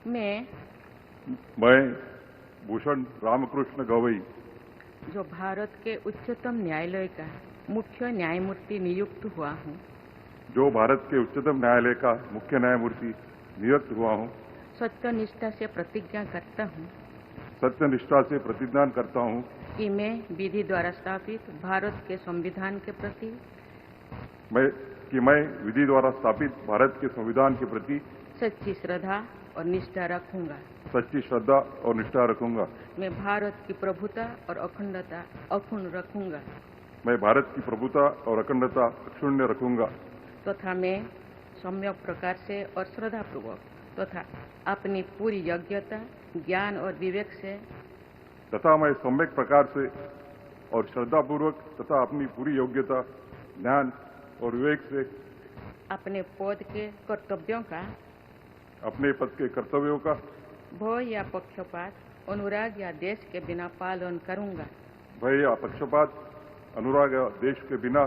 मैं भूषण रामकृष्ण गवई जो भारत के उच्चतम न्यायालय का मुख्य न्यायमूर्ति नियुक्त हुआ हूँ, जो भारत के उच्चतम न्यायालय का मुख्य न्यायमूर्ति नियुक्त हुआ हूँ, सत्यनिष्ठा से प्रतिज्ञा करता हूँ सत्यनिष्ठा से प्रतिज्ञा करता हूँ कि मैं विधि द्वारा स्थापित भारत के संविधान के प्रति मैं विधि द्वारा स्थापित भारत के संविधान के प्रति सच्ची श्रद्धा और निष्ठा रखूंगा। सच्ची श्रद्धा और निष्ठा रखूंगा। मैं भारत की प्रभुता और अखंडता अक्षुण्ण रखूंगा। मैं भारत की प्रभुता और अखंडता अक्षुण्ण रखूंगा तथा मैं सम्यक प्रकार से और श्रद्धापूर्वक तथा अपनी पूरी योग्यता, ज्ञान और विवेक से तथा मैं सम्यक प्रकार से और श्रद्धापूर्वक तथा अपनी पूरी योग्यता, ज्ञान और विवेक से अपने पद के कर्तव्यों का, अपने पद के कर्तव्यों का भय या पक्षपात, अनुराग या देश के बिना पालन करूंगा। भय या पक्षपात, अनुराग या देश के बिना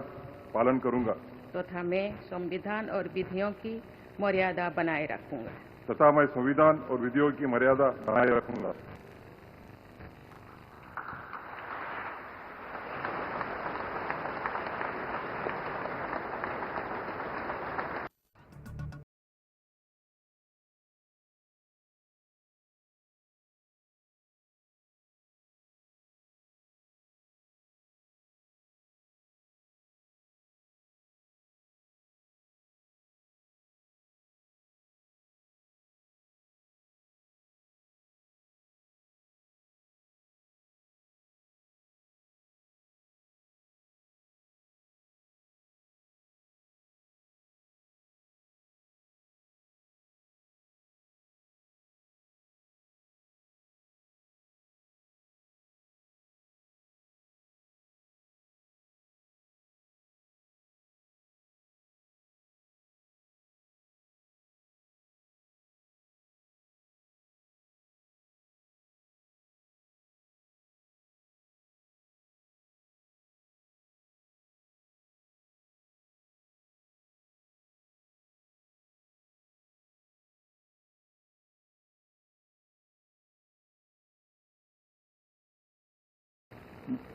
पालन करूंगा तथा मैं संविधान और विधियों की मर्यादा बनाए रखूंगा। तथा मैं संविधान और विधियों की मर्यादा बनाए रखूंगा।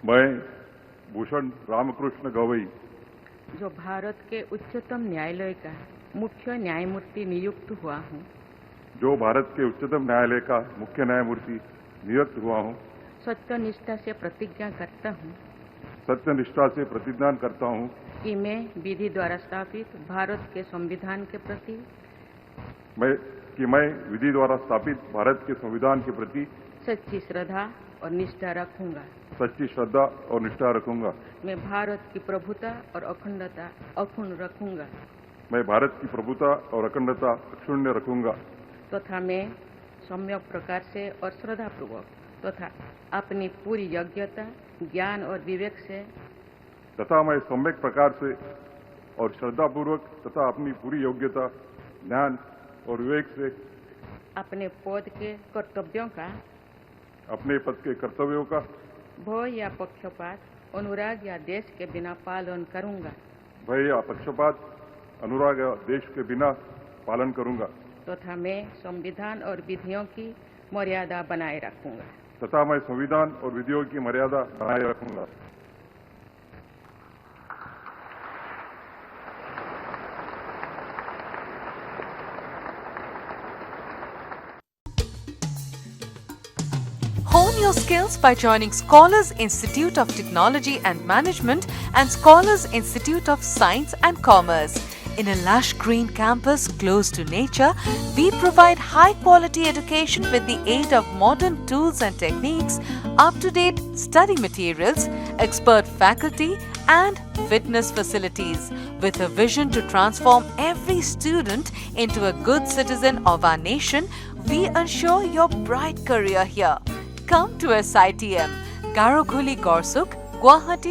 मैं भूषण रामकृष्ण गवई जो भारत के उच्चतम न्यायालय का मुख्य न्यायमूर्ति नियुक्त हुआ हूँ, जो भारत के उच्चतम न्यायालय का मुख्य न्यायमूर्ति नियुक्त हुआ हूँ, सत्यनिष्ठा से प्रतिज्ञा करता हूँ सत्यनिष्ठा से प्रतिज्ञा करता हूँ कि मैं विधि द्वारा स्थापित भारत के संविधान के प्रति मैं विधि द्वारा स्थापित भारत के संविधान के प्रति सच्ची श्रद्धा और निष्ठा रखूंगा। सच्ची श्रद्धा और निष्ठा रखूंगा। मैं भारत की प्रभुता और अखंडता अक्षुण्ण रखूंगा। मैं भारत की प्रभुता और अखंडता अक्षुण्ण रखूंगा तथा मैं सम्यक प्रकार से और श्रद्धापूर्वक तथा अपनी पूरी योग्यता, ज्ञान और विवेक से तथा मैं सम्यक प्रकार से और श्रद्धापूर्वक तथा अपनी पूरी योग्यता, ज्ञान और विवेक से अपने पद के कर्तव्यों का, अपने पद के कर्तव्यों का भय या पक्षपात, अनुराग या देश के बिना पालन करूंगा। भय या पक्षपात, अनुराग या देश के बिना पालन करूंगा तथा मैं संविधान और विधियों की मर्यादा बनाए रखूंगा। तथा मैं संविधान और विधियों की मर्यादा बनाए रखूंगा। Hone your skills by joining Scholars Institute of Technology and Management and Scholars Institute of Science and Commerce. In a lush green campus close to nature, we provide high-quality education with the aid of modern tools and techniques, up-to-date study materials, expert faculty and fitness facilities. With a vision to transform every student into a good citizen of our nation, we ensure your bright career here. Come to SITM, Garokhuli Gorsuk, Guwahati,